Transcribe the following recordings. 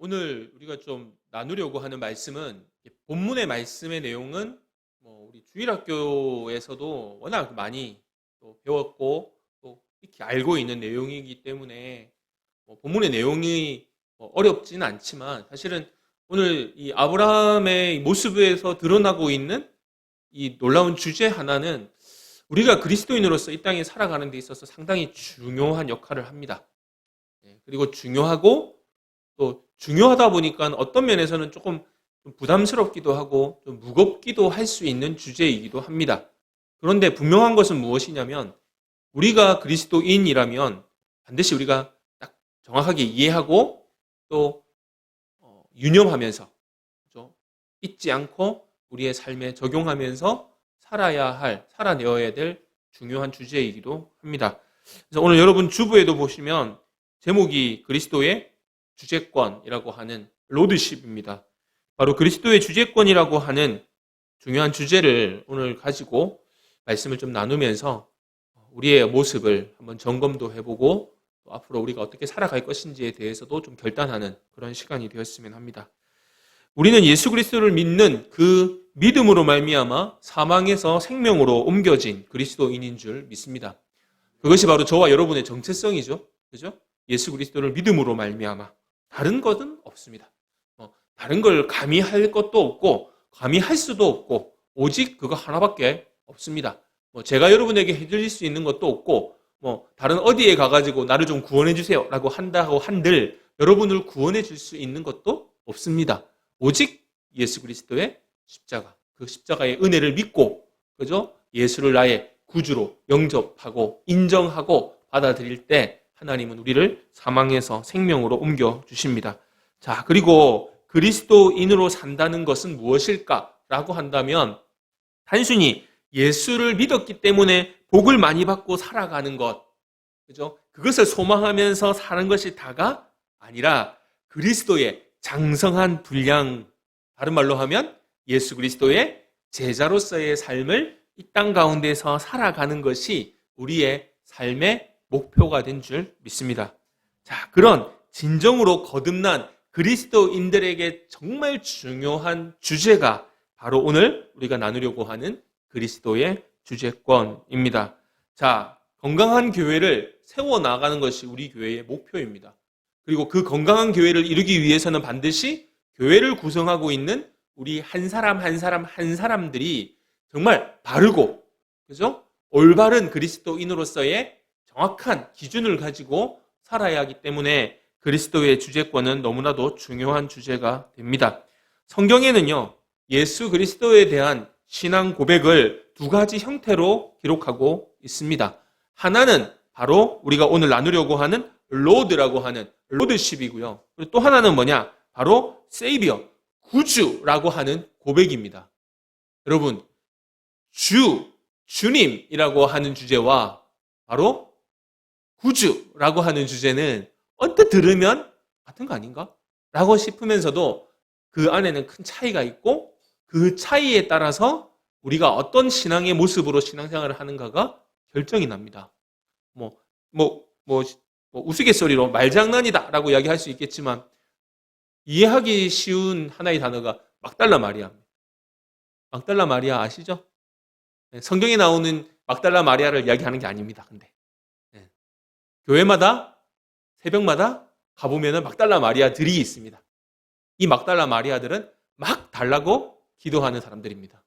오늘 우리가 좀 나누려고 하는 말씀은 본문의 말씀의 내용은 우리 주일학교에서도 워낙 많이 또 배웠고 또 익히 알고 있는 내용이기 때문에 본문의 내용이 어렵지는 않지만 사실은 오늘 이 아브라함의 모습에서 드러나고 있는 이 놀라운 주제 하나는 우리가 그리스도인으로서 이 땅에 살아가는 데 있어서 상당히 중요한 역할을 합니다. 그리고 중요하고 또 중요하다 보니까 어떤 면에서는 조금 부담스럽기도 하고 좀 무겁기도 할 수 있는 주제이기도 합니다. 그런데 분명한 것은 무엇이냐면 우리가 그리스도인이라면 반드시 우리가 딱 정확하게 이해하고 또 유념하면서 그렇죠? 잊지 않고 우리의 삶에 적용하면서 살아내어야 될 중요한 주제이기도 합니다. 그래서 오늘 여러분 주부에도 보시면 제목이 그리스도의 주재권이라고 하는 로드십입니다. 바로 그리스도의 주재권이라고 하는 중요한 주제를 오늘 가지고 말씀을 좀 나누면서 우리의 모습을 한번 점검도 해보고 또 앞으로 우리가 어떻게 살아갈 것인지에 대해서도 좀 결단하는 그런 시간이 되었으면 합니다. 우리는 예수 그리스도를 믿는 그 믿음으로 말미암아 사망에서 생명으로 옮겨진 그리스도인인 줄 믿습니다. 그것이 바로 저와 여러분의 정체성이죠. 그죠? 예수 그리스도를 믿음으로 말미암아 다른 것은 없습니다. 다른 걸 감히 할 것도 없고 감히 할 수도 없고 오직 그거 하나밖에 없습니다. 제가 여러분에게 해드릴 수 있는 것도 없고 다른 어디에 가가지고 나를 좀 구원해 주세요 라고 한다고 한들 여러분을 구원해 줄 수 있는 것도 없습니다. 오직 예수 그리스도의 십자가, 그 십자가의 은혜를 믿고 그죠? 예수를 나의 구주로 영접하고 인정하고 받아들일 때 하나님은 우리를 사망에서 생명으로 옮겨주십니다. 자, 그리고 그리스도인으로 산다는 것은 무엇일까라고 한다면 단순히 예수를 믿었기 때문에 복을 많이 받고 살아가는 것, 그죠? 그것을 소망하면서 사는 것이 다가 아니라 그리스도의 장성한 분량, 다른 말로 하면 예수 그리스도의 제자로서의 삶을 이 땅 가운데서 살아가는 것이 우리의 삶의 목표가 된 줄 믿습니다. 자, 그런 진정으로 거듭난 그리스도인들에게 정말 중요한 주제가 바로 오늘 우리가 나누려고 하는 그리스도의 주재권입니다. 자, 건강한 교회를 세워나가는 것이 우리 교회의 목표입니다. 그리고 그 건강한 교회를 이루기 위해서는 반드시 교회를 구성하고 있는 우리 한 사람 한 사람들이 정말 바르고 그죠? 올바른 그리스도인으로서의 정확한 기준을 가지고 살아야 하기 때문에 그리스도의 주재권은 너무나도 중요한 주제가 됩니다. 성경에는요, 예수 그리스도에 대한 신앙 고백을 두 가지 형태로 기록하고 있습니다. 하나는 바로 우리가 오늘 나누려고 하는 로드라고 하는 로드십이고요. 그리고 또 하나는 뭐냐? 바로 세이비어, 구주라고 하는 고백입니다. 여러분, 주님이라고 하는 주제와 바로 구주라고 하는 주제는 언뜻 들으면 같은 거 아닌가? 라고 싶으면서도 그 안에는 큰 차이가 있고 그 차이에 따라서 우리가 어떤 신앙의 모습으로 신앙생활을 하는가가 결정이 납니다. 우스갯소리로 말장난이다 라고 이야기할 수 있겠지만 이해하기 쉬운 하나의 단어가 막달라 마리아입니다. 막달라 마리아 아시죠? 성경에 나오는 막달라 마리아를 이야기하는 게 아닙니다. 근데 교회마다 새벽마다 가보면 막달라 마리아들이 있습니다. 이 막달라 마리아들은 막 달라고 기도하는 사람들입니다.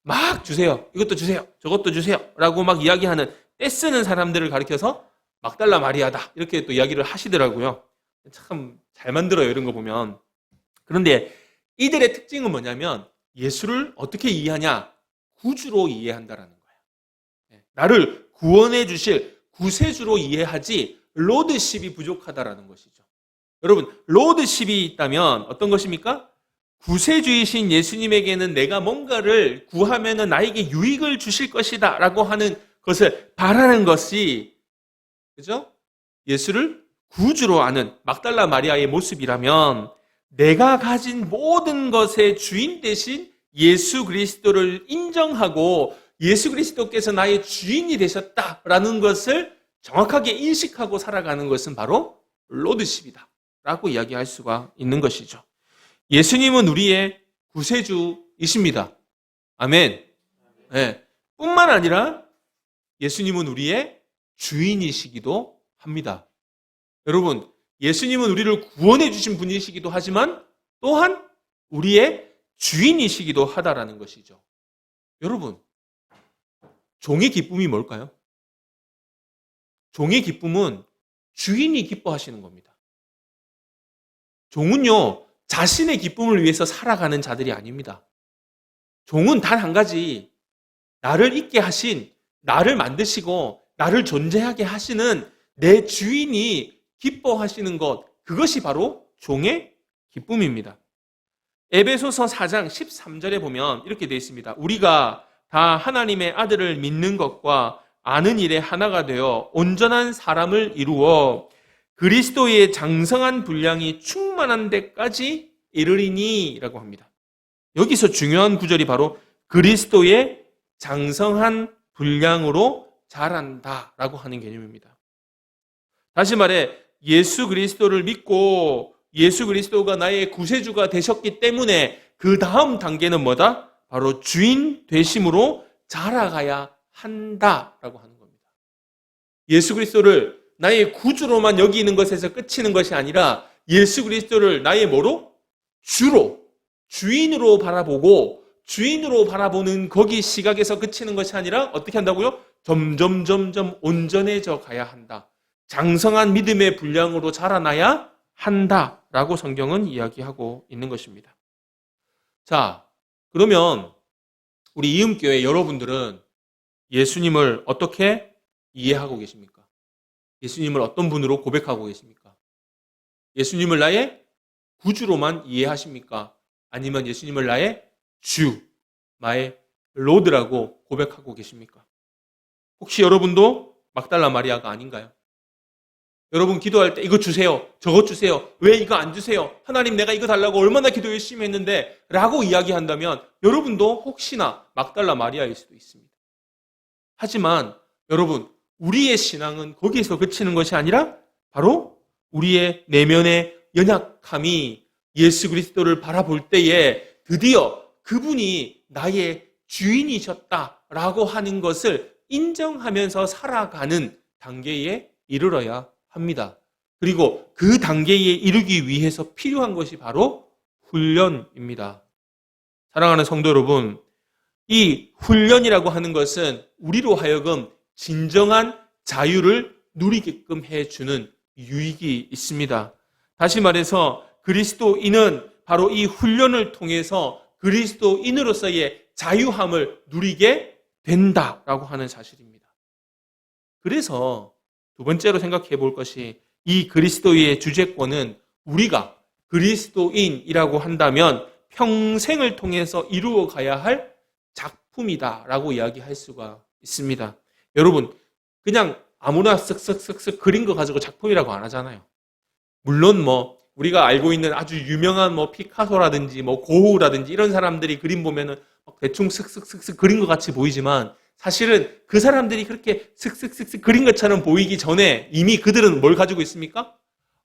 막 주세요. 이것도 주세요. 저것도 주세요. 라고 막 이야기하는 떼쓰는 사람들을 가리켜서 막달라 마리아다. 이렇게 또 이야기를 하시더라고요. 참 잘 만들어요. 이런 거 보면. 그런데 이들의 특징은 뭐냐면 예수를 어떻게 이해하냐? 구주로 이해한다라는 거예요. 나를 구원해 주실 구세주로 이해하지 로드십이 부족하다라는 것이죠. 여러분, 로드십이 있다면 어떤 것입니까? 구세주이신 예수님에게는 내가 뭔가를 구하면 나에게 유익을 주실 것이다 라고 하는 것을 바라는 것이 그죠? 예수를 구주로 아는 막달라 마리아의 모습이라면 내가 가진 모든 것의 주인 대신 예수 그리스도를 인정하고 예수 그리스도께서 나의 주인이 되셨다라는 것을 정확하게 인식하고 살아가는 것은 바로 로드십이다 라고 이야기할 수가 있는 것이죠. 예수님은 우리의 구세주이십니다. 아멘. 네. 뿐만 아니라 예수님은 우리의 주인이시기도 합니다. 여러분, 예수님은 우리를 구원해 주신 분이시기도 하지만 또한 우리의 주인이시기도 하다라는 것이죠. 여러분, 종의 기쁨이 뭘까요? 종의 기쁨은 주인이 기뻐하시는 겁니다. 종은요, 자신의 기쁨을 위해서 살아가는 자들이 아닙니다. 종은 단 한 가지, 나를 있게 하신, 나를 만드시고 나를 존재하게 하시는 내 주인이 기뻐하시는 것, 그것이 바로 종의 기쁨입니다. 에베소서 4장 13절에 보면 이렇게 되어 있습니다. 우리가 다 하나님의 아들을 믿는 것과 아는 일에 하나가 되어 온전한 사람을 이루어 그리스도의 장성한 분량이 충만한 데까지 이르리니 라고 합니다. 여기서 중요한 구절이 바로 그리스도의 장성한 분량으로 자란다 라고 하는 개념입니다. 다시 말해 예수 그리스도를 믿고 예수 그리스도가 나의 구세주가 되셨기 때문에 그 다음 단계는 뭐다? 바로 주인 되심으로 자라가야 한다라고 하는 겁니다. 예수 그리스도를 나의 구주로만 여기는 것에서 끝이는 것이 아니라 예수 그리스도를 나의 뭐로? 주로, 주인으로 바라보고 주인으로 바라보는 거기 시각에서 그치는 것이 아니라 어떻게 한다고요? 점점 온전해져 가야 한다. 장성한 믿음의 분량으로 자라나야 한다라고 성경은 이야기하고 있는 것입니다. 자, 그러면 우리 이음교회 여러분들은 예수님을 어떻게 이해하고 계십니까? 예수님을 어떤 분으로 고백하고 계십니까? 예수님을 나의 구주로만 이해하십니까? 아니면 예수님을 나의 주, 나의 로드라고 고백하고 계십니까? 혹시 여러분도 막달라 마리아가 아닌가요? 여러분 기도할 때 이거 주세요, 저것 주세요, 왜 이거 안 주세요? 하나님 내가 이거 달라고 얼마나 기도 열심히 했는데 라고 이야기한다면 여러분도 혹시나 막달라 마리아일 수도 있습니다. 하지만 여러분, 우리의 신앙은 거기에서 그치는 것이 아니라 바로 우리의 내면의 연약함이 예수 그리스도를 바라볼 때에 드디어 그분이 나의 주인이셨다라고 하는 것을 인정하면서 살아가는 단계에 이르러야 합니다. 그리고 그 단계에 이르기 위해서 필요한 것이 바로 훈련입니다. 사랑하는 성도 여러분, 이 훈련이라고 하는 것은 우리로 하여금 진정한 자유를 누리게끔 해주는 유익이 있습니다. 다시 말해서 그리스도인은 바로 이 훈련을 통해서 그리스도인으로서의 자유함을 누리게 된다라고 하는 사실입니다. 그래서 두 번째로 생각해 볼 것이 이 그리스도의 주재권은 우리가 그리스도인이라고 한다면 평생을 통해서 이루어 가야 할 작품이다라고 이야기할 수가 있습니다. 여러분, 그냥 아무나 쓱쓱쓱쓱 그린 거 가지고 작품이라고 안 하잖아요. 물론 우리가 알고 있는 아주 유명한 피카소라든지 고흐라든지 이런 사람들이 그림 보면은 대충 쓱쓱쓱쓱 그린 것 같이 보이지만 사실은 그 사람들이 그렇게 슥슥슥슥 그린 것처럼 보이기 전에 이미 그들은 뭘 가지고 있습니까?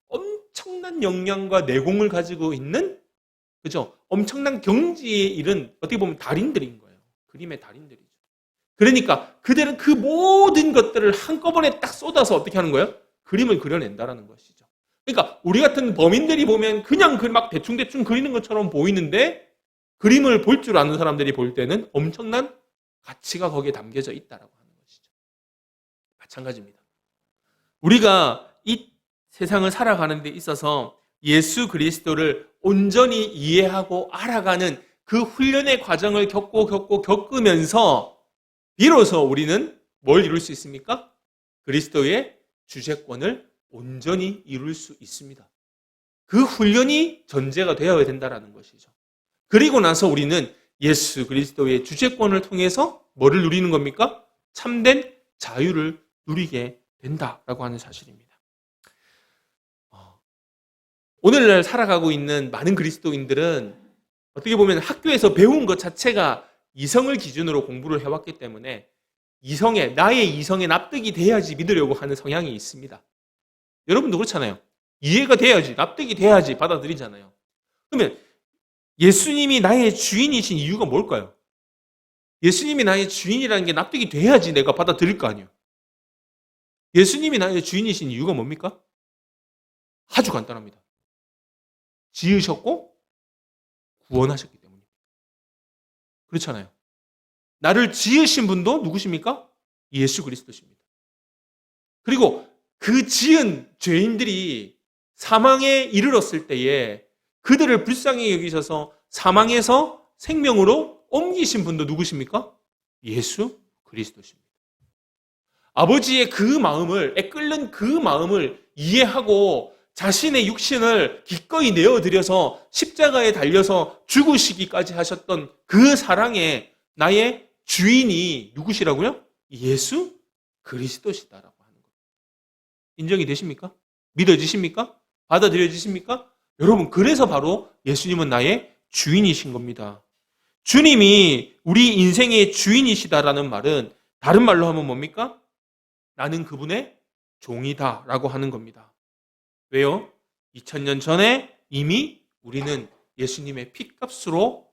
엄청난 역량과 내공을 가지고 있는, 그죠? 엄청난 경지에 이른 어떻게 보면 달인들인 거예요. 그림의 달인들이죠. 그러니까 그들은 그 모든 것들을 한꺼번에 딱 쏟아서 어떻게 하는 거예요? 그림을 그려낸다라는 것이죠. 그러니까 우리 같은 범인들이 보면 그냥 막 대충대충 그리는 것처럼 보이는데 그림을 볼 줄 아는 사람들이 볼 때는 엄청난 가치가 거기에 담겨져 있다라고 하는 것이죠. 마찬가지입니다. 우리가 이 세상을 살아가는 데 있어서 예수 그리스도를 온전히 이해하고 알아가는 그 훈련의 과정을 겪으면서 비로소 우리는 뭘 이룰 수 있습니까? 그리스도의 주재권을 온전히 이룰 수 있습니다. 그 훈련이 전제가 되어야 된다는 것이죠. 그리고 나서 우리는 예수 그리스도의 주재권을 통해서 뭐를 누리는 겁니까? 참된 자유를 누리게 된다라고 하는 사실입니다. 오늘날 살아가고 있는 많은 그리스도인들은 어떻게 보면 학교에서 배운 것 자체가 이성을 기준으로 공부를 해왔기 때문에 나의 이성에 납득이 돼야지 믿으려고 하는 성향이 있습니다. 여러분도 그렇잖아요. 이해가 돼야지, 납득이 돼야지 받아들이잖아요. 그러면 예수님이 나의 주인이신 이유가 뭘까요? 예수님이 나의 주인이라는 게 납득이 돼야지 내가 받아들일 거 아니에요. 예수님이 나의 주인이신 이유가 뭡니까? 아주 간단합니다. 지으셨고 구원하셨기 때문입니다. 그렇잖아요. 나를 지으신 분도 누구십니까? 예수 그리스도십니다. 그리고 그 지은 죄인들이 사망에 이르렀을 때에 그들을 불쌍히 여기셔서 사망에서 생명으로 옮기신 분도 누구십니까? 예수 그리스도십니다. 아버지의 그 마음을, 애끓는 그 마음을 이해하고 자신의 육신을 기꺼이 내어드려서 십자가에 달려서 죽으시기까지 하셨던 그 사랑에 나의 주인이 누구시라고요? 예수 그리스도시다라고 하는 거예요. 인정이 되십니까? 믿어지십니까? 받아들여지십니까? 여러분, 그래서 바로 예수님은 나의 주인이신 겁니다. 주님이 우리 인생의 주인이시다라는 말은 다른 말로 하면 뭡니까? 나는 그분의 종이다라고 하는 겁니다. 왜요? 2000년 전에 이미 우리는 예수님의 피값으로,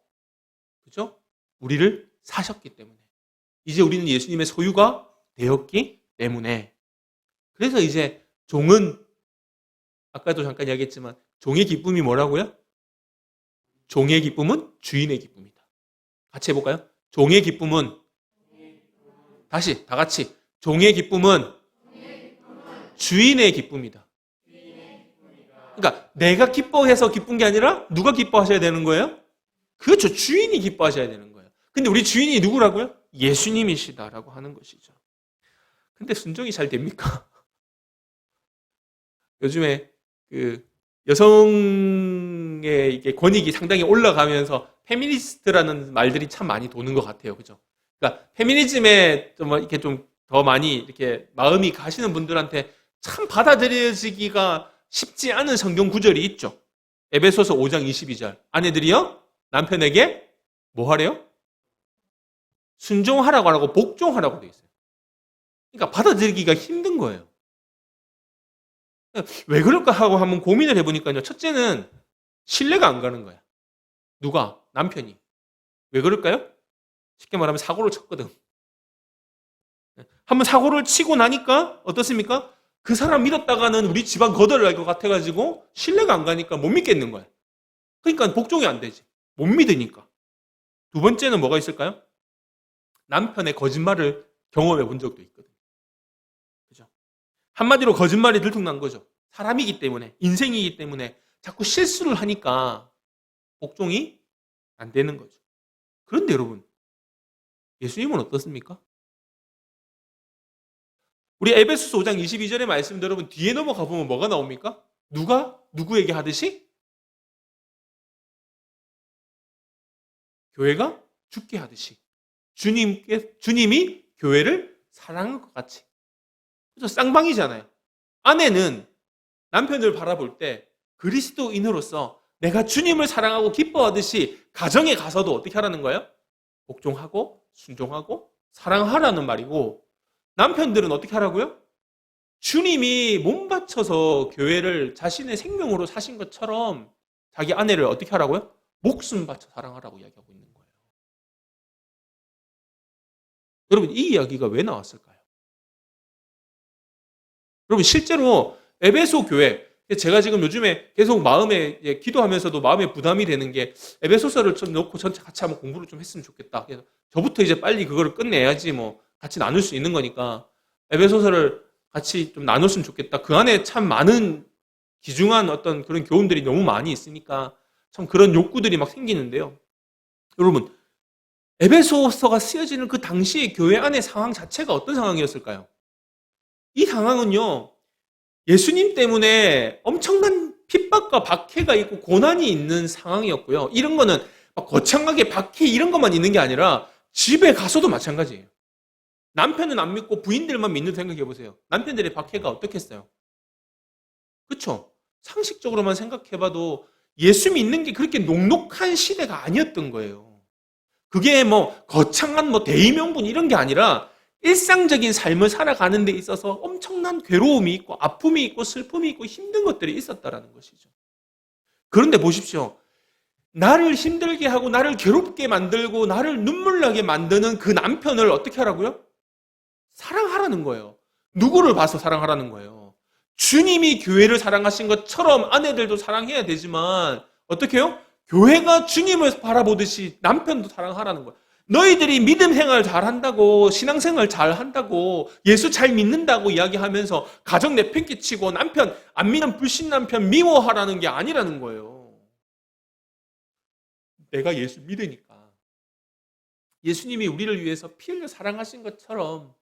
그죠? 우리를 사셨기 때문에. 이제 우리는 예수님의 소유가 되었기 때문에. 그래서 이제 종은, 아까도 잠깐 이야기했지만, 종의 기쁨이 뭐라고요? 종의 기쁨은 주인의 기쁨이다. 같이 해볼까요? 종의 기쁨은, 다시, 다 같이. 종의 기쁨은 주인의 기쁨이다. 그러니까 내가 기뻐해서 기쁜 게 아니라 누가 기뻐하셔야 되는 거예요? 그렇죠. 주인이 기뻐하셔야 되는 거예요. 근데 우리 주인이 누구라고요? 예수님이시다라고 하는 것이죠. 근데 순종이 잘 됩니까? 요즘에 그 여성의 이게 권익이 상당히 올라가면서 페미니스트라는 말들이 참 많이 도는 것 같아요. 그죠? 그러니까 페미니즘에 좀 이렇게 좀 더 많이 이렇게 마음이 가시는 분들한테 참 받아들여지기가 쉽지 않은 성경 구절이 있죠. 에베소서 5장 22절. 아내들이요, 남편에게 뭐 하래요? 순종하라고 하라고 복종하라고 되어 있어요. 그러니까 받아들이기가 힘든 거예요. 왜 그럴까 하고 한번 고민을 해보니까요. 첫째는 신뢰가 안 가는 거야. 누가? 남편이. 왜 그럴까요? 쉽게 말하면 사고를 쳤거든. 한번 사고를 치고 나니까 어떻습니까? 그 사람 믿었다가는 우리 집안 거덜을 할 것 같아가지고 신뢰가 안 가니까 못 믿겠는 거야. 그러니까 복종이 안 되지. 못 믿으니까. 두 번째는 뭐가 있을까요? 남편의 거짓말을 경험해 본 적도 있거든요. 그죠? 한마디로 거짓말이 들통난 거죠. 사람이기 때문에, 인생이기 때문에 자꾸 실수를 하니까 복종이 안 되는 거죠. 그런데 여러분, 예수님은 어떻습니까? 우리 에베소서 5장 22절의 말씀도 여러분 뒤에 넘어가 보면 뭐가 나옵니까? 누가 누구에게 하듯이? 교회가 죽게 하듯이. 주님이 교회를 사랑할 것 같이. 그래서 쌍방이잖아요. 아내는 남편을 바라볼 때 그리스도인으로서 내가 주님을 사랑하고 기뻐하듯이 가정에 가서도 어떻게 하라는 거예요? 복종하고 순종하고 사랑하라는 말이고, 남편들은 어떻게 하라고요? 주님이 몸 바쳐서 교회를 자신의 생명으로 사신 것처럼 자기 아내를 어떻게 하라고요? 목숨 바쳐 사랑하라고 이야기하고 있는 거예요. 여러분, 이 이야기가 왜 나왔을까요? 여러분, 실제로 에베소 교회, 제가 지금 요즘에 계속 마음에 기도하면서도 마음에 부담이 되는 게 에베소서를 좀 놓고 전체 같이 한번 공부를 좀 했으면 좋겠다. 그래서 저부터 이제 빨리 그거를 끝내야지 뭐 같이 나눌 수 있는 거니까 에베소서를 같이 좀 나눴으면 좋겠다. 그 안에 참 많은 귀중한 어떤 그런 교훈들이 너무 많이 있으니까 참 그런 욕구들이 막 생기는데요. 여러분, 에베소서가 쓰여지는 그 당시의 교회 안의 상황 자체가 어떤 상황이었을까요? 이 상황은요, 예수님 때문에 엄청난 핍박과 박해가 있고 고난이 있는 상황이었고요. 이런 거는 막 거창하게 박해 이런 것만 있는 게 아니라 집에 가서도 마찬가지예요. 남편은 안 믿고 부인들만 믿는 생각해 보세요. 남편들의 박해가 어떻겠어요? 그렇죠? 상식적으로만 생각해봐도 예수 믿는 게 그렇게 녹록한 시대가 아니었던 거예요. 그게 뭐 거창한 뭐 대의명분 이런 게 아니라 일상적인 삶을 살아가는 데 있어서 엄청난 괴로움이 있고 아픔이 있고 슬픔이 있고 힘든 것들이 있었다라는 것이죠. 그런데 보십시오. 나를 힘들게 하고 나를 괴롭게 만들고 나를 눈물 나게 만드는 그 남편을 어떻게 하라고요? 사랑하라는 거예요. 누구를 봐서 사랑하라는 거예요? 주님이 교회를 사랑하신 것처럼 아내들도 사랑해야 되지만 어떻게 해요? 교회가 주님을 바라보듯이 남편도 사랑하라는 거예요. 너희들이 믿음 생활 잘 한다고, 신앙생활 잘 한다고, 예수 잘 믿는다고 이야기하면서 가정 내팽개치고 남편, 안 믿는 불신 남편 미워하라는 게 아니라는 거예요. 내가 예수 믿으니까. 예수님이 우리를 위해서 피 흘려 사랑하신 것처럼,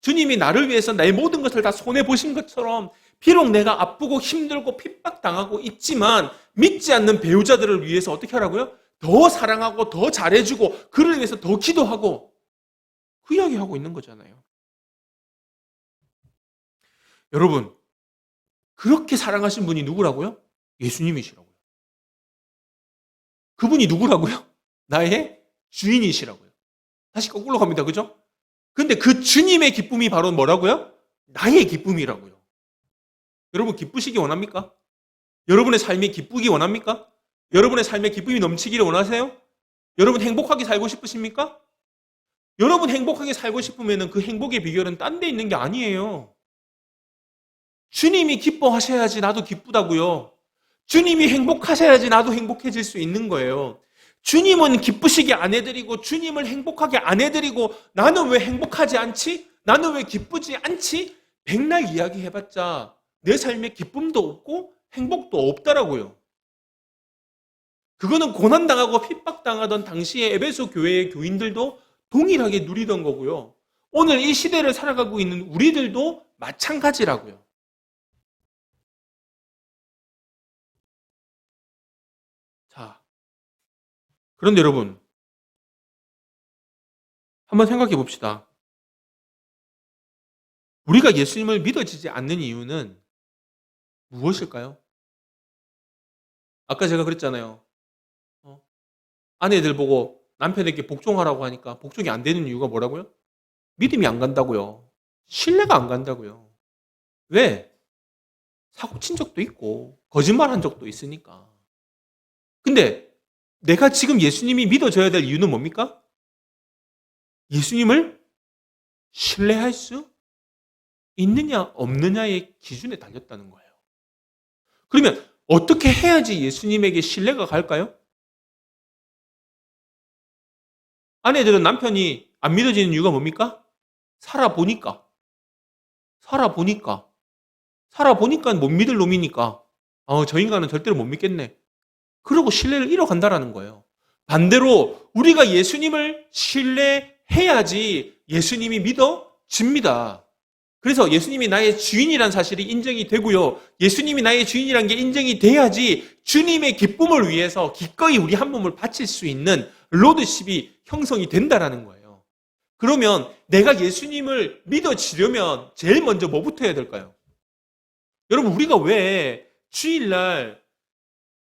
주님이 나를 위해서 나의 모든 것을 다 손해보신 것처럼, 비록 내가 아프고 힘들고 핍박당하고 있지만 믿지 않는 배우자들을 위해서 어떻게 하라고요? 더 사랑하고 더 잘해주고 그를 위해서 더 기도하고 그 이야기하고 있는 거잖아요. 여러분, 그렇게 사랑하신 분이 누구라고요? 예수님이시라고요. 그분이 누구라고요? 나의 주인이시라고요. 다시 거꾸로 갑니다. 그죠? 근데 그 주님의 기쁨이 바로 뭐라고요? 나의 기쁨이라고요. 여러분 기쁘시기 원합니까? 여러분의 삶이 기쁘기 원합니까? 여러분의 삶에 기쁨이 넘치기를 원하세요? 여러분 행복하게 살고 싶으십니까? 여러분 행복하게 살고 싶으면 그 행복의 비결은 딴 데 있는 게 아니에요. 주님이 기뻐하셔야지 나도 기쁘다고요. 주님이 행복하셔야지 나도 행복해질 수 있는 거예요. 주님은 기쁘시게 안 해드리고 주님을 행복하게 안 해드리고 나는 왜 행복하지 않지? 나는 왜 기쁘지 않지? 백날 이야기해봤자 내 삶에 기쁨도 없고 행복도 없다라고요. 그거는 고난당하고 핍박당하던 당시의 에베소 교회의 교인들도 동일하게 누리던 거고요. 오늘 이 시대를 살아가고 있는 우리들도 마찬가지라고요. 자, 그런데 여러분, 한번 생각해 봅시다. 우리가 예수님을 믿어지지 않는 이유는 무엇일까요? 아까 제가 그랬잖아요. 아내들 보고 남편에게 복종하라고 하니까 복종이 안 되는 이유가 뭐라고요? 믿음이 안 간다고요. 신뢰가 안 간다고요. 왜? 사고 친 적도 있고 거짓말한 적도 있으니까. 근데 내가 지금 예수님이 믿어져야 될 이유는 뭡니까? 예수님을 신뢰할 수 있느냐 없느냐의 기준에 달렸다는 거예요. 그러면 어떻게 해야지 예수님에게 신뢰가 갈까요? 아내들은 남편이 안 믿어지는 이유가 뭡니까? 살아보니까 못 믿을 놈이니까 저 인간은 절대로 못 믿겠네. 그러고 신뢰를 잃어간다라는 거예요. 반대로 우리가 예수님을 신뢰해야지 예수님이 믿어집니다. 그래서 예수님이 나의 주인이란 사실이 인정이 되고요. 예수님이 나의 주인이란 게 인정이 돼야지 주님의 기쁨을 위해서 기꺼이 우리 한 몸을 바칠 수 있는 로드십이 형성이 된다라는 거예요. 그러면 내가 예수님을 믿어지려면 제일 먼저 뭐부터 해야 될까요? 여러분 우리가 왜 주일날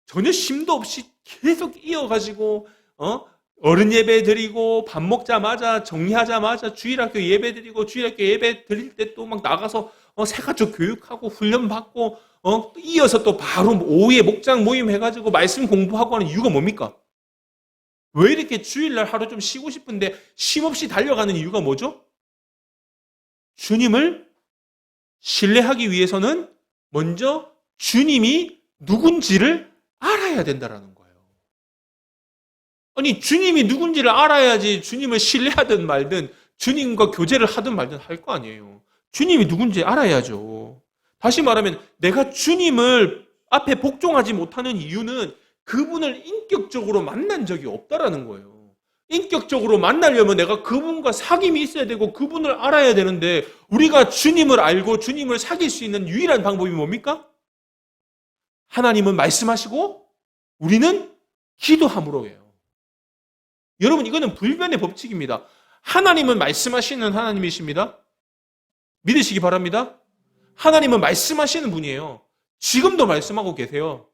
전혀 심도 없이 계속 이어가지고 어른 예배 드리고 밥 먹자마자 정리하자마자 주일학교 예배 드리고 주일학교 예배 드릴 때 또 막 나가서 새가족 교육하고 훈련 받고 이어서 또 바로 오후에 목장 모임 해가지고 말씀 공부하고 하는 이유가 뭡니까? 왜 이렇게 주일날 하루 좀 쉬고 싶은데 쉼없이 달려가는 이유가 뭐죠? 주님을 신뢰하기 위해서는 먼저 주님이 누군지를 알아야 된다라는 거예요. 아니 주님이 누군지를 알아야지 주님을 신뢰하든 말든 주님과 교제를 하든 말든 할 거 아니에요. 주님이 누군지 알아야죠. 다시 말하면 내가 주님을 앞에 복종하지 못하는 이유는 그분을 인격적으로 만난 적이 없다라는 거예요. 인격적으로 만나려면 내가 그분과 사귐이 있어야 되고 그분을 알아야 되는데 우리가 주님을 알고 주님을 사귈 수 있는 유일한 방법이 뭡니까? 하나님은 말씀하시고 우리는 기도함으로예요. 여러분 이거는 불변의 법칙입니다. 하나님은 말씀하시는 하나님이십니다. 믿으시기 바랍니다. 하나님은 말씀하시는 분이에요. 지금도 말씀하고 계세요.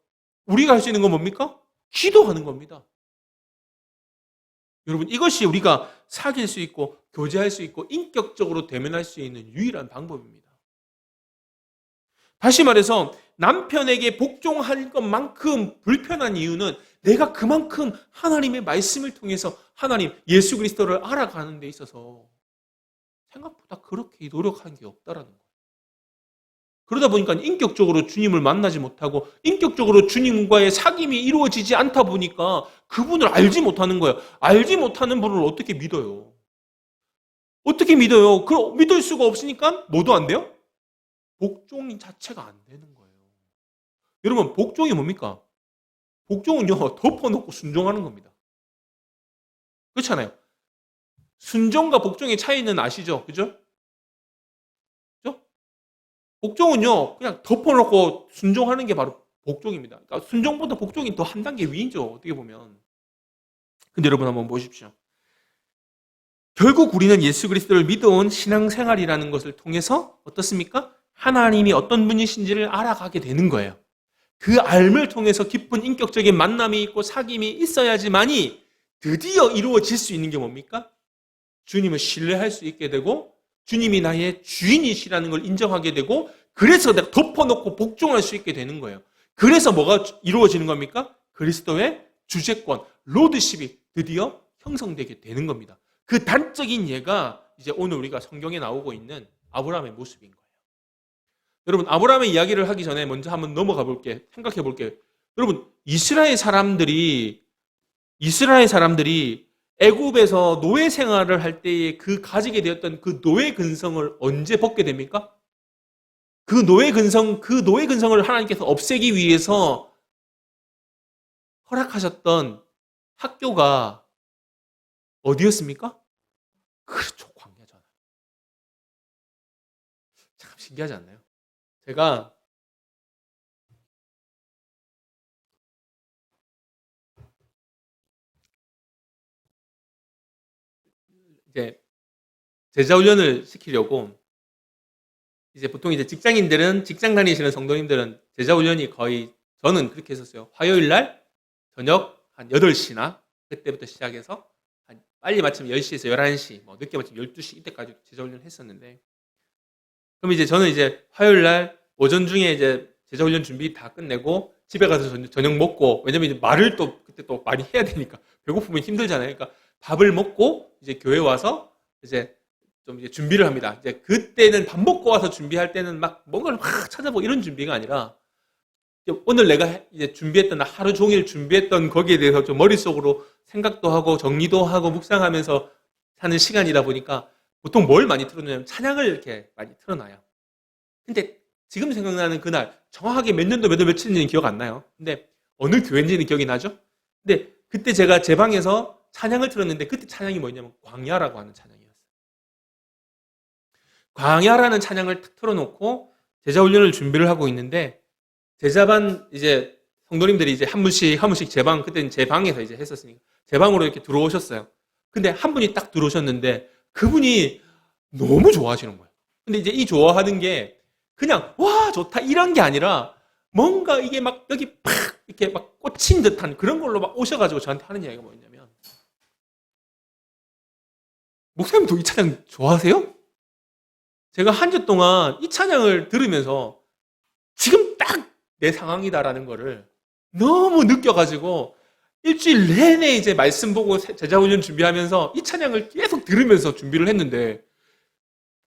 우리가 할 수 있는 건 뭡니까? 기도하는 겁니다. 여러분 이것이 우리가 사귈 수 있고 교제할 수 있고 인격적으로 대면할 수 있는 유일한 방법입니다. 다시 말해서 남편에게 복종할 것만큼 불편한 이유는 내가 그만큼 하나님의 말씀을 통해서 하나님 예수 그리스도를 알아가는 데 있어서 생각보다 그렇게 노력한 게 없다라는 거예요. 그러다 보니까 인격적으로 주님을 만나지 못하고 인격적으로 주님과의 사귐이 이루어지지 않다 보니까 그분을 알지 못하는 거예요. 알지 못하는 분을 어떻게 믿어요? 어떻게 믿어요? 그럼 믿을 수가 없으니까 뭐도 안 돼요? 복종 자체가 안 되는 거예요. 여러분, 복종이 뭡니까? 복종은요, 덮어놓고 순종하는 겁니다. 그렇잖아요. 순종과 복종의 차이는 아시죠? 그죠? 그죠? 복종은요, 그냥 덮어놓고 순종하는 게 바로 복종입니다. 그러니까 순종보다 복종이 더 한 단계 위죠. 어떻게 보면. 근데 여러분 한번 보십시오. 결국 우리는 예수 그리스도를 믿어온 신앙생활이라는 것을 통해서 어떻습니까? 하나님이 어떤 분이신지를 알아가게 되는 거예요. 그 알을 통해서 깊은 인격적인 만남이 있고 사귐이 있어야지만이 드디어 이루어질 수 있는 게 뭡니까? 주님을 신뢰할 수 있게 되고 주님이 나의 주인이시라는 걸 인정하게 되고 그래서 내가 덮어놓고 복종할 수 있게 되는 거예요. 그래서 뭐가 이루어지는 겁니까? 그리스도의 주재권, 로드십이 드디어 형성되게 되는 겁니다. 그 단적인 예가 이제 오늘 우리가 성경에 나오고 있는 아브라함의 모습인 거예요. 여러분, 아브라함의 이야기를 하기 전에 먼저 한번 넘어가 볼게, 생각해 볼게요. 여러분, 이스라엘 사람들이 애굽에서 노예 생활을 할 때에 그 가지게 되었던 그 노예 근성을 언제 벗게 됩니까? 그 노예 근성을 하나님께서 없애기 위해서 허락하셨던 학교가 어디였습니까? 그렇죠, 광야잖아요. 참 신기하지 않나요? 제가 이제 제자 훈련을 시키려고 이제 보통 이제 직장 다니시는 성도님들은 제자 훈련이 거의 저는 그렇게 했었어요. 화요일 날 저녁 한 8시나 그때부터 시작해서 한 빨리 마치면 10시에서 11시, 뭐 늦게 마치면 12시 이때까지 제자 훈련을 했었는데 그럼 이제 저는 이제 화요일 날 오전 중에 이제 제자 훈련 준비 다 끝내고 집에 가서 저녁 먹고 왜냐면 이제 말을 또 그때 또 많이 해야 되니까 배고프면 힘들잖아요. 그러니까 밥을 먹고 이제 교회 와서 이제 좀 이제 준비를 합니다. 이제 그때는 밥 먹고 와서 준비할 때는 막 뭔가를 막 찾아보고 이런 준비가 아니라 오늘 내가 이제 준비했던 하루 종일 준비했던 거기에 대해서 좀 머릿속으로 생각도 하고 정리도 하고 묵상하면서 사는 시간이다 보니까 보통 뭘 많이 틀어놓냐면 찬양을 이렇게 많이 틀어놔요. 근데 지금 생각나는 그날 정확하게 몇 년도 몇 월 며칠인지는 기억 안 나요. 근데 어느 교회인지는 기억이 나죠? 근데 그때 제가 제 방에서 찬양을 틀었는데 그때 찬양이 뭐냐면 광야라고 하는 찬양이었어요. 광야라는 찬양을 탁 틀어놓고 제자 훈련을 준비를 하고 있는데 제자반 이제 성도님들이 이제 한 분씩 제 방, 그때는 제 방에서 이제 했었으니까 제 방으로 이렇게 들어오셨어요. 근데 한 분이 딱 들어오셨는데 그분이 너무 좋아하시는 거예요. 근데 이제 이 좋아하는 게 그냥 와 좋다 이런 게 아니라 뭔가 이게 막 여기 팍 이렇게 막 꽂힌 듯한 그런 걸로 막 오셔가지고 저한테 하는 이야기가 뭐였냐면 목사님도 이 찬양 좋아하세요? 제가 한 주 동안 이 찬양을 들으면서 지금 딱 내 상황이다라는 거를 너무 느껴가지고 일주일 내내 이제 말씀 보고 제자훈련 준비하면서 이 찬양을 계속 들으면서 준비를 했는데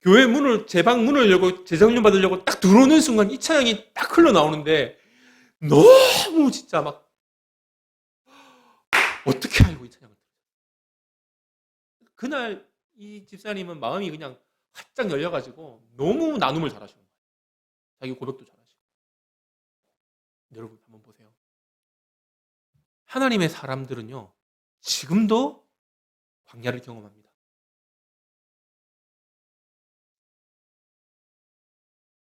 교회 문을 제 방 문을 열고 제자훈련 받으려고 딱 들어오는 순간 이 찬양이 딱 흘러나오는데 너무 진짜 막 어떻게 알고 이 찬양을 그날 이 집사님은 마음이 그냥 활짝 열려가지고 너무 나눔을 잘하시는 거예요. 자기 고백도 잘하시고. 여러분 한번 보세요. 하나님의 사람들은요. 지금도 광야를 경험합니다.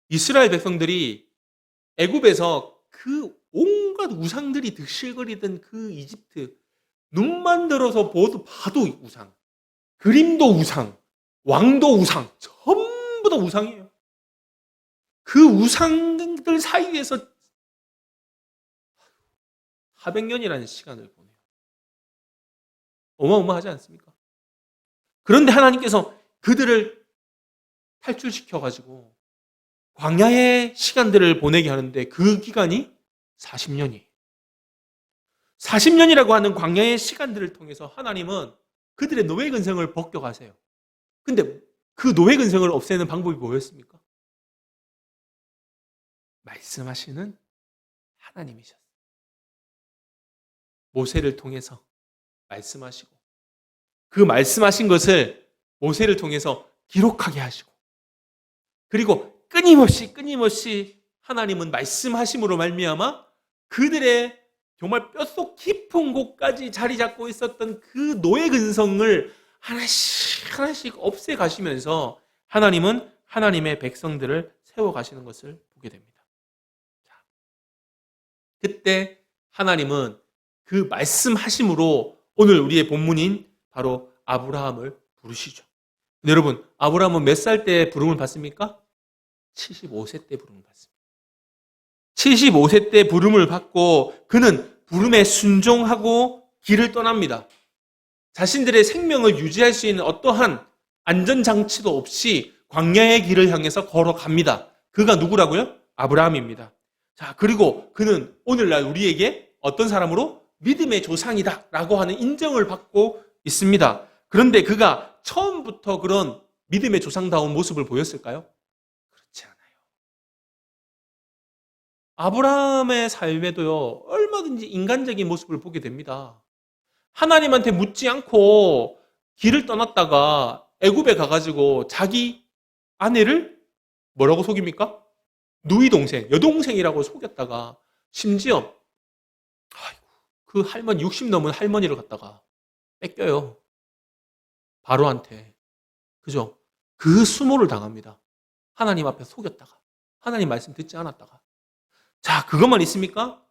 이스라엘 백성들이 애굽에서 그 온갖 우상들이 득실거리던 그 이집트 눈만 들어서 봐도 우상, 그림도 우상, 왕도 우상, 전부 다 우상이에요. 그 우상들 사이에서 400년이라는 시간을 보내요. 어마어마하지 않습니까? 그런데 하나님께서 그들을 탈출시켜가지고 광야의 시간들을 보내게 하는데 그 기간이 40년이에요. 40년이라고 하는 광야의 시간들을 통해서 하나님은 그들의 노예 근성을 벗겨가세요. 근데 그 노예 근성을 없애는 방법이 뭐였습니까? 말씀하시는 하나님이셨어요. 모세를 통해서 말씀하시고 그 말씀하신 것을 모세를 통해서 기록하게 하시고 그리고 끊임없이 하나님은 말씀하심으로 말미암아 그들의 정말 뼛속 깊은 곳까지 자리 잡고 있었던 그 노예 근성을 하나씩 없애가시면서 하나님은 하나님의 백성들을 세워가시는 것을 보게 됩니다. 그때 하나님은 그 말씀하심으로 오늘 우리의 본문인 바로 아브라함을 부르시죠. 근데 여러분, 아브라함은 몇 살 때 부름을 받습니까? 75세 때 부름을 받습니다. 75세 때 부름을 받고 그는 부름에 순종하고 길을 떠납니다. 자신들의 생명을 유지할 수 있는 어떠한 안전장치도 없이 광야의 길을 향해서 걸어갑니다. 그가 누구라고요? 아브라함입니다. 자, 그리고 그는 오늘날 우리에게 어떤 사람으로? 믿음의 조상이다 라고 하는 인정을 받고 있습니다. 그런데 그가 처음부터 그런 믿음의 조상다운 모습을 보였을까요? 그렇지 않아요. 아브라함의 삶에도요, 얼마든지 인간적인 모습을 보게 됩니다. 하나님한테 묻지 않고 길을 떠났다가 애굽에 가가지고 자기 아내를 뭐라고 속입니까? 누이 동생, 여동생이라고 속였다가 심지어 그 할머니 60 넘은 할머니를 갖다가 뺏겨요. 바로한테. 그죠? 그 수모를 당합니다. 하나님 앞에 속였다가 하나님 말씀 듣지 않았다가. 자, 그것만 있습니까?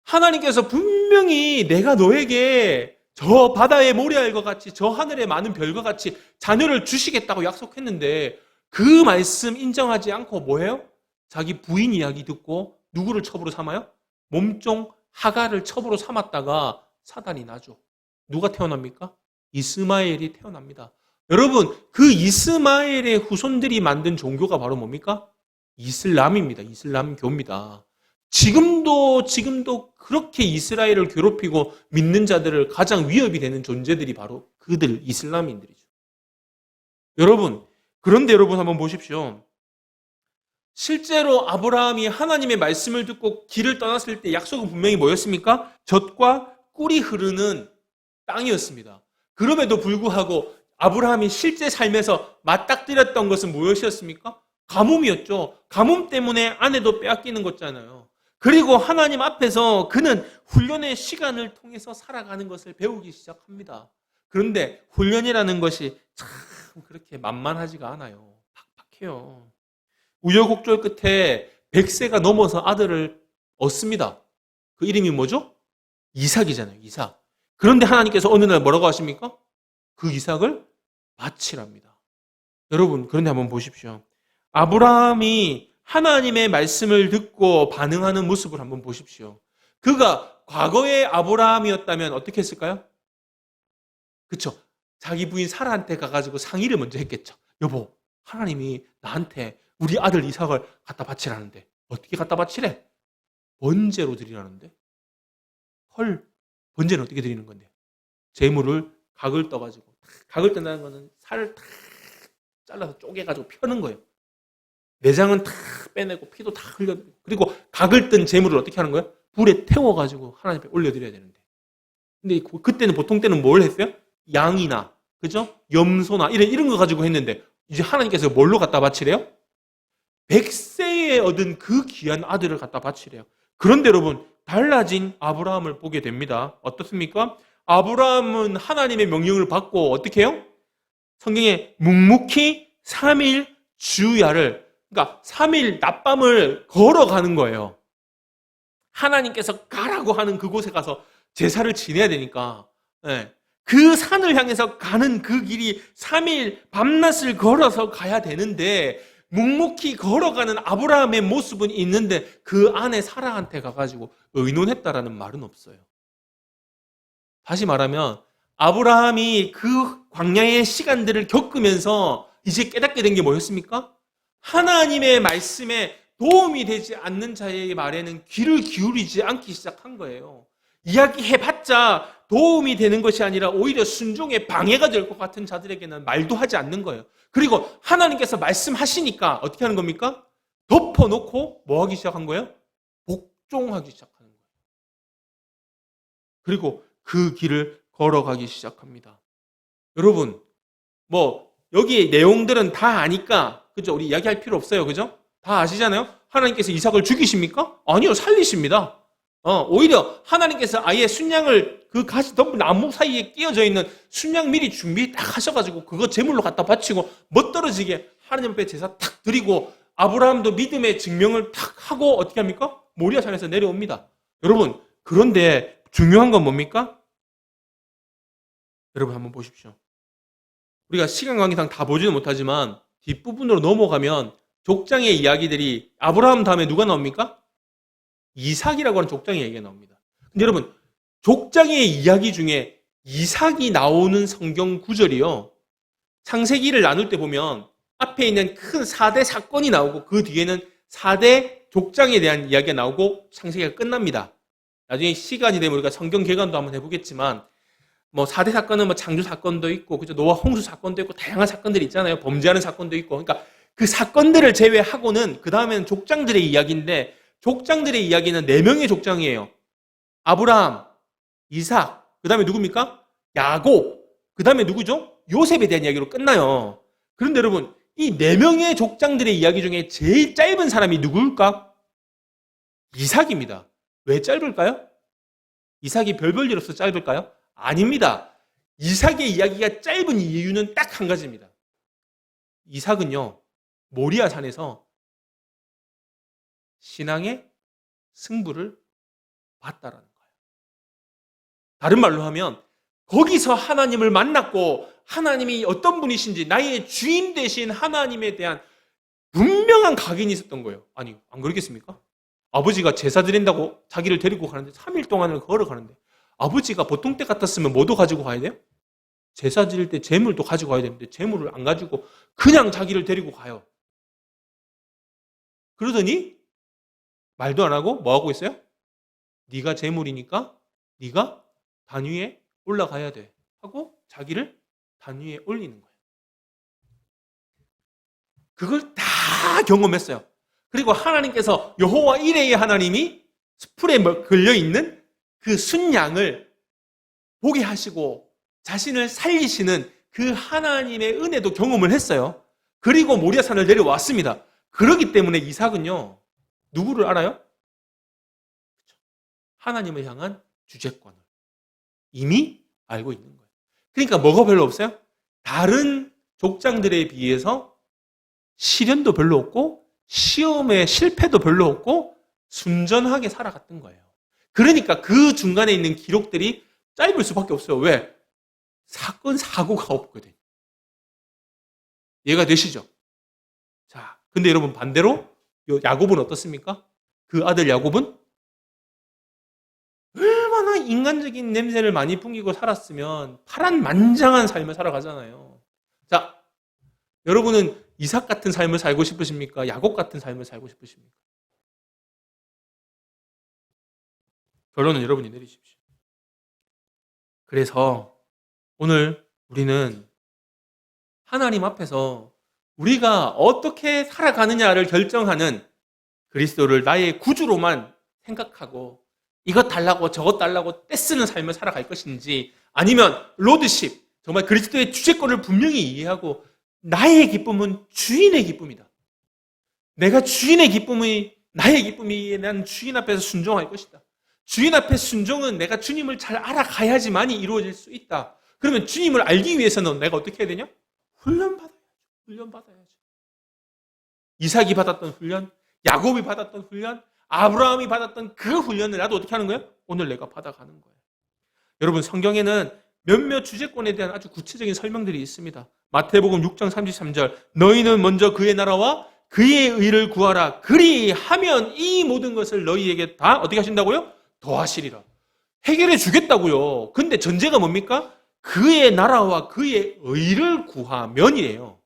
하나님께서 분명히 내가 너에게 저 바다의 모래알과 같이 저 하늘의 많은 별과 같이 자녀를 주시겠다고 약속했는데 그 말씀 인정하지 않고 뭐해요? 자기 부인 이야기 듣고 누구를 첩으로 삼아요? 몸종 하갈을 첩으로 삼았다가 사단이 나죠. 누가 태어납니까? 이스마엘이 태어납니다. 여러분, 그 이스마엘의 후손들이 만든 종교가 바로 뭡니까? 이슬람입니다. 이슬람교입니다. 지금도 그렇게 이스라엘을 괴롭히고 믿는 자들을 가장 위협이 되는 존재들이 바로 그들 이슬람인들이죠. 그런데 여러분 한번 보십시오. 실제로 아브라함이 하나님의 말씀을 듣고 길을 떠났을 때 약속은 분명히 뭐였습니까? 젖과 꿀이 흐르는 땅이었습니다. 그럼에도 불구하고 아브라함이 실제 삶에서 맞닥뜨렸던 것은 무엇이었습니까? 가뭄이었죠. 가뭄 때문에 아내도 빼앗기는 거잖아요. 그리고 하나님 앞에서 그는 훈련의 시간을 통해서 살아가는 것을 배우기 시작합니다. 그런데 훈련이라는 것이 참 그렇게 만만하지가 않아요. 팍팍해요. 우여곡절 끝에 100세가 넘어서 아들을 얻습니다. 그 이름이 뭐죠? 이삭이잖아요. 이삭. 그런데 하나님께서 어느 날 뭐라고 하십니까? 그 이삭을 바치랍니다. 여러분, 그런데 한번 보십시오. 아브라함이 하나님의 말씀을 듣고 반응하는 모습을 한번 보십시오. 그가 과거의 아브라함이었다면 어떻게 했을까요? 그렇죠. 자기 부인 사라한테 가가지고 상의를 먼저 했겠죠. 여보, 하나님이 나한테 우리 아들 이삭을 갖다 바치라는데 어떻게 갖다 바치래? 번제로 드리라는데? 헐, 번제는 어떻게 드리는 건데? 재물을 각을 떠가지고, 각을 뜬다는 거는 살을 탁 잘라서 쪼개가지고 펴는 거예요. 내장은 탁 빼내고 피도 다 흘려. 그리고 각을 뜬 재물을 어떻게 하는 거예요? 불에 태워가지고 하나님 앞에 올려드려야 되는데. 근데 그때는 보통 때는 뭘 했어요? 양이나, 그죠? 염소나 이런 거 가지고 했는데 이제 하나님께서 뭘로 갖다 바치래요? 100세에 얻은 그 귀한 아들을 갖다 바치래요. 그런데 여러분, 달라진 아브라함을 보게 됩니다. 어떻습니까? 아브라함은 하나님의 명령을 받고 어떻게 해요? 성경에 묵묵히 3일 주야를, 그러니까 3일 낮밤을 걸어가는 거예요. 하나님께서 가라고 하는 그곳에 가서 제사를 지내야 되니까. 네. 그 산을 향해서 가는 그 길이 3일 밤낮을 걸어서 가야 되는데 묵묵히 걸어가는 아브라함의 모습은 있는데 그 아내 사라한테 가가지고 의논했다라는 말은 없어요. 다시 말하면 아브라함이 그 광야의 시간들을 겪으면서 이제 깨닫게 된 게 뭐였습니까? 하나님의 말씀에 도움이 되지 않는 자의 말에는 귀를 기울이지 않기 시작한 거예요. 이야기해봤자 도움이 되는 것이 아니라 오히려 순종에 방해가 될 것 같은 자들에게는 말도 하지 않는 거예요. 그리고 하나님께서 말씀하시니까 어떻게 하는 겁니까? 덮어놓고 뭐 하기 시작한 거예요? 복종하기 시작하는 거예요. 그리고 그 길을 걸어가기 시작합니다. 여러분, 뭐 여기 내용들은 다 아니까 그죠? 우리 이야기할 필요 없어요. 그죠? 다 아시잖아요? 하나님께서 이삭을 죽이십니까? 아니요, 살리십니다. 오히려 하나님께서 아예 순양을 그 가시 덮은 나무 사이에 끼어져 있는 순양 미리 준비 딱 하셔가지고 그거 제물로 갖다 바치고 멋떨어지게 하나님 앞에 제사 탁 드리고 아브라함도 믿음의 증명을 탁 하고 어떻게 합니까? 모리아 산에서 내려옵니다. 여러분, 그런데 중요한 건 뭡니까? 여러분 한번 보십시오. 우리가 시간 관계상 다 보지는 못하지만 뒷부분으로 넘어가면 족장의 이야기들이 아브라함 다음에 누가 나옵니까? 이삭이라고 하는 족장의 얘기가 나옵니다. 근데 여러분, 족장의 이야기 중에 이삭이 나오는 성경 구절이요. 창세기를 나눌 때 보면 앞에 있는 큰 4대 사건이 나오고 그 뒤에는 4대 족장에 대한 이야기가 나오고 창세기가 끝납니다. 나중에 시간이 되면 우리가 성경 개관도 한번 해보겠지만 뭐 4대 사건은 뭐 창조 사건도 있고 그죠? 노아 홍수 사건도 있고 다양한 사건들이 있잖아요. 범죄하는 사건도 있고. 그러니까 그 사건들을 제외하고는 그 다음에는 족장들의 이야기인데 족장들의 이야기는 4명의 족장이에요. 아브라함, 이삭, 그 다음에 누굽니까? 야곱, 그 다음에 누구죠? 요셉에 대한 이야기로 끝나요. 그런데 여러분, 이 4명의 족장들의 이야기 중에 제일 짧은 사람이 누구일까? 이삭입니다. 왜 짧을까요? 이삭이 별 볼 일 없어서 짧을까요? 아닙니다. 이삭의 이야기가 짧은 이유는 딱 한 가지입니다. 이삭은요, 모리아 산에서 신앙의 승부를 봤다라는 거예요. 다른 말로 하면 거기서 하나님을 만났고 하나님이 어떤 분이신지 나의 주인 되신 하나님에 대한 분명한 각인이 있었던 거예요. 아니, 안 그러겠습니까? 아버지가 제사 드린다고 자기를 데리고 가는데 3일 동안을 걸어가는데 아버지가 보통 때 같았으면 뭐도 가지고 가야 돼요? 제사 드릴 때 재물도 가지고 가야 되는데 재물을 안 가지고 그냥 자기를 데리고 가요. 그러더니 말도 안 하고 뭐 하고 있어요? 네가 재물이니까 네가 단 위에 올라가야 돼 하고 자기를 단 위에 올리는 거예요. 그걸 다 경험했어요. 그리고 하나님께서 여호와 이레의 하나님이 수풀에 걸려있는 그 순양을 보게 하시고 자신을 살리시는 그 하나님의 은혜도 경험을 했어요. 그리고 모리아산을 내려왔습니다. 그렇기 때문에 이삭은요, 누구를 알아요? 하나님을 향한 주재권을 이미 알고 있는 거예요. 그러니까 뭐가 별로 없어요? 다른 족장들에 비해서 시련도 별로 없고 시험의 실패도 별로 없고 순전하게 살아갔던 거예요. 그러니까 그 중간에 있는 기록들이 짧을 수밖에 없어요. 왜? 사건, 사고가 없거든. 이해가 되시죠? 자, 근데 여러분 반대로 야곱은 어떻습니까? 그 아들 야곱은 얼마나 인간적인 냄새를 많이 풍기고 살았으면 파란만장한 삶을 살아가잖아요. 자, 여러분은 이삭 같은 삶을 살고 싶으십니까? 야곱 같은 삶을 살고 싶으십니까? 결론은 여러분이 내리십시오. 그래서 오늘 우리는 하나님 앞에서 우리가 어떻게 살아가느냐를 결정하는 그리스도를 나의 구주로만 생각하고 이것 달라고 저것 달라고 떼쓰는 삶을 살아갈 것인지 아니면 로드십, 정말 그리스도의 주재권을 분명히 이해하고 나의 기쁨은 주인의 기쁨이다. 내가 주인의 기쁨이 나의 기쁨이 난 주인 앞에서 순종할 것이다. 주인 앞에 순종은 내가 주님을 잘 알아가야지만이 이루어질 수 있다. 그러면 주님을 알기 위해서는 내가 어떻게 해야 되냐? 훈련받아야죠. 이삭이 받았던 훈련, 야곱이 받았던 훈련, 아브라함이 받았던 그 훈련을 나도 어떻게 하는 거예요? 오늘 내가 받아가는 거예요. 여러분, 성경에는 몇몇 주재권에 대한 아주 구체적인 설명들이 있습니다. 마태복음 6장 33절, 너희는 먼저 그의 나라와 그의 의를 구하라. 그리하면 이 모든 것을 너희에게 다 어떻게 하신다고요? 더하시리라. 해결해 주겠다고요. 근데 전제가 뭡니까? 그의 나라와 그의 의를 구하면이에요.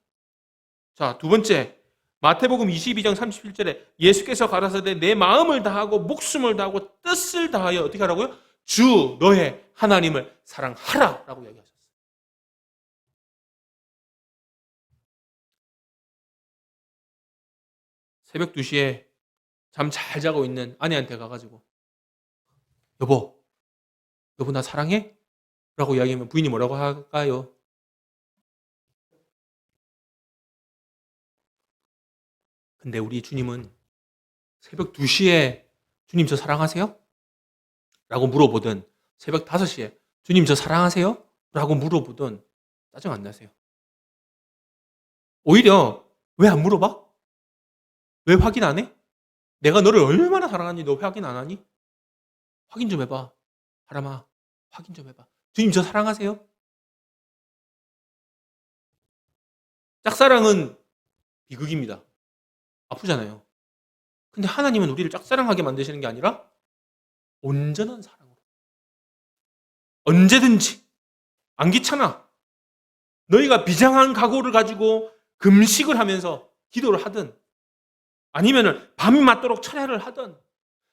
자, 두 번째, 마태복음 22장 37절에 예수께서 가라사대 내 마음을 다하고 목숨을 다하고 뜻을 다하여 어떻게 하라고요? 주 너의 하나님을 사랑하라 라고 이야기하셨어요. 새벽 2시에 잠 잘 자고 있는 아내한테 가가지고 여보 나 사랑해? 라고 이야기하면 부인이 뭐라고 할까요? 근데 우리 주님은 새벽 2시에 주님 저 사랑하세요? 라고 물어보든 새벽 5시에 주님 저 사랑하세요? 라고 물어보든 짜증 안 나세요. 오히려 왜 안 물어봐? 왜 확인 안 해? 내가 너를 얼마나 사랑하니 너 확인 안 하니? 확인 좀 해봐. 하람아 확인 좀 해봐. 주님 저 사랑하세요? 짝사랑은 비극입니다. 아프잖아요. 근데 하나님은 우리를 짝사랑하게 만드시는 게 아니라 온전한 사랑으로 언제든지 안 귀찮아. 너희가 비장한 각오를 가지고 금식을 하면서 기도를 하든 아니면은 밤이 맞도록 철야를 하든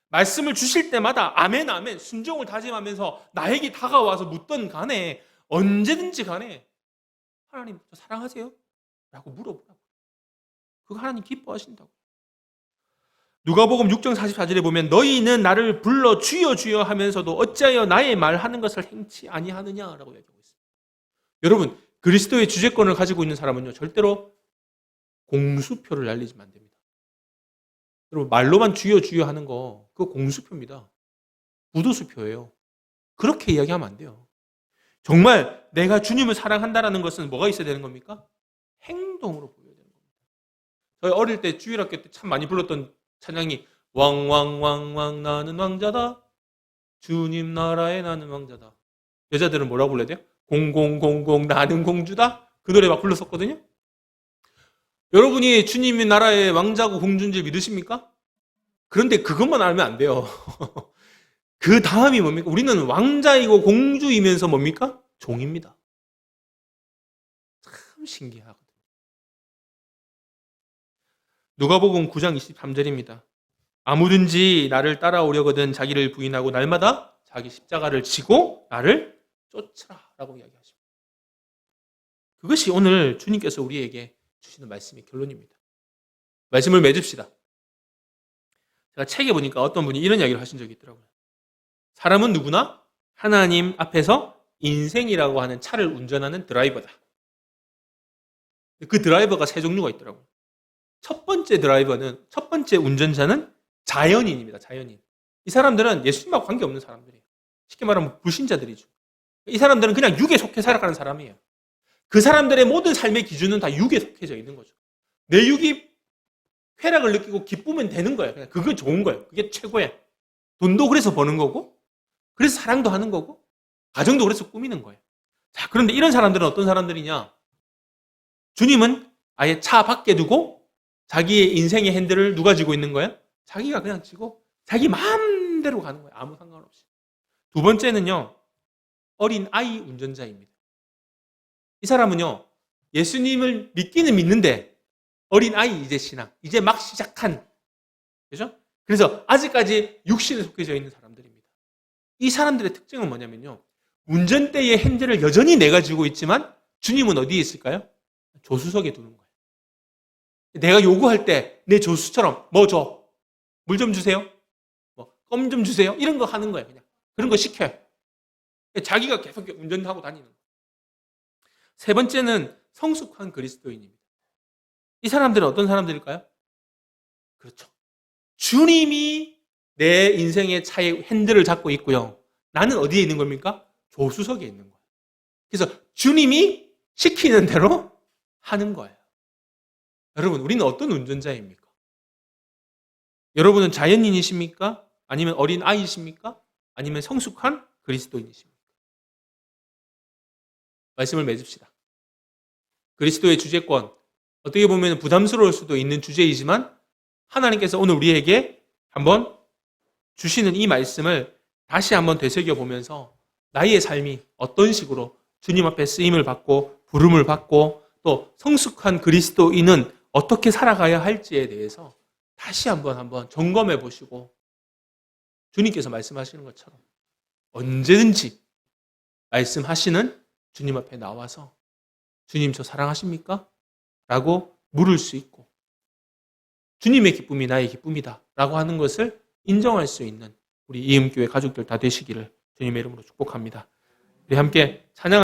말씀을 주실 때마다 아멘 아멘 순종을 다짐하면서 나에게 다가와서 묻던 간에 언제든지 간에 하나님 저 사랑하세요? 라고 물어보라고. 그거 하나님 기뻐하신다고. 누가복음 6장 44절에 보면 너희는 나를 불러 주여 주여 하면서도 어찌하여 나의 말하는 것을 행치 아니하느냐라고 얘기하고 있습니다. 여러분 그리스도의 주재권을 가지고 있는 사람은요 절대로 공수표를 날리지면 안 됩니다. 여러분 말로만 주여 주여 하는 거 그거 공수표입니다. 부도수표예요. 그렇게 이야기하면 안 돼요. 정말 내가 주님을 사랑한다라는 것은 뭐가 있어야 되는 겁니까? 행동으로 보여야 되는 겁니다. 저희 어릴 때 주일학교 때 참 많이 불렀던 찬양이 왕왕왕왕 나는 왕자다 주님 나라에 나는 왕자다. 여자들은 뭐라고 불러야 돼요? 공공공공 나는 공주다. 그 노래 막 불렀었거든요. 여러분이 주님의 나라의 왕자고 공주인 줄 믿으십니까? 그런데 그것만 알면 안 돼요. 그 다음이 뭡니까? 우리는 왕자이고 공주이면서 뭡니까? 종입니다. 참 신기하거든요. 누가복음 9장 23절입니다. 아무든지 나를 따라오려거든 자기를 부인하고 날마다 자기 십자가를 지고 나를 쫓으라 라고 이야기하십니다. 그것이 오늘 주님께서 우리에게 주시는 말씀의 결론입니다. 말씀을 맺읍시다. 제가 책에 보니까 어떤 분이 이런 이야기를 하신 적이 있더라고요. 사람은 누구나 하나님 앞에서 인생이라고 하는 차를 운전하는 드라이버다. 그 드라이버가 세 종류가 있더라고요. 첫 번째 운전자는 자연인입니다. 자연인. 이 사람들은 예수님하고 관계없는 사람들이에요. 쉽게 말하면 불신자들이죠. 이 사람들은 그냥 육에 속해 살아가는 사람이에요. 그 사람들의 모든 삶의 기준은 다 육에 속해져 있는 거죠. 내 육이 쾌락을 느끼고 기쁘면 되는 거예요. 그냥 그게 좋은 거예요. 그게 최고예요. 돈도 그래서 버는 거고, 그래서 사랑도 하는 거고, 가정도 그래서 꾸미는 거예요. 자, 그런데 이런 사람들은 어떤 사람들이냐? 주님은 아예 차 밖에 두고 자기의 인생의 핸들을 누가 쥐고 있는 거예요? 자기가 그냥 쥐고 자기 마음대로 가는 거예요. 아무 상관없이. 두 번째는요. 어린 아이 운전자입니다. 이 사람은요. 예수님을 믿기는 믿는데 어린 아이 이제 신앙. 이제 막 시작한. 그죠? 그래서 아직까지 육신에 속해져 있는 사람들입니다. 이 사람들의 특징은 뭐냐면요. 운전대의 핸들을 여전히 내가 쥐고 있지만 주님은 어디에 있을까요? 조수석에 두는 거예요. 내가 요구할 때 내 조수처럼 뭐 줘? 물 좀 주세요? 뭐 껌 좀 주세요? 이런 거 하는 거예요. 그냥 그런 거 시켜요. 자기가 계속 운전하고 다니는 거예요. 세 번째는 성숙한 그리스도인입니다. 이 사람들은 어떤 사람들일까요? 그렇죠. 주님이 내 인생의 차의 핸들을 잡고 있고요. 나는 어디에 있는 겁니까? 조수석에 있는 거예요. 그래서 주님이 시키는 대로 하는 거예요. 여러분, 우리는 어떤 운전자입니까? 여러분은 자연인이십니까? 아니면 어린 아이십니까? 아니면 성숙한 그리스도인이십니까? 말씀을 맺읍시다. 그리스도의 주재권, 어떻게 보면 부담스러울 수도 있는 주제이지만 하나님께서 오늘 우리에게 한번 주시는 이 말씀을 다시 한번 되새겨보면서 나의 삶이 어떤 식으로 주님 앞에 쓰임을 받고 부름을 받고 또 성숙한 그리스도인은 어떻게 살아가야 할지에 대해서 다시 한번 점검해 보시고 주님께서 말씀하시는 것처럼 언제든지 말씀하시는 주님 앞에 나와서 주님 저 사랑하십니까? 라고 물을 수 있고 주님의 기쁨이 나의 기쁨이다 라고 하는 것을 인정할 수 있는 우리 이음교회 가족들 다 되시기를 주님의 이름으로 축복합니다. 우리 함께 찬양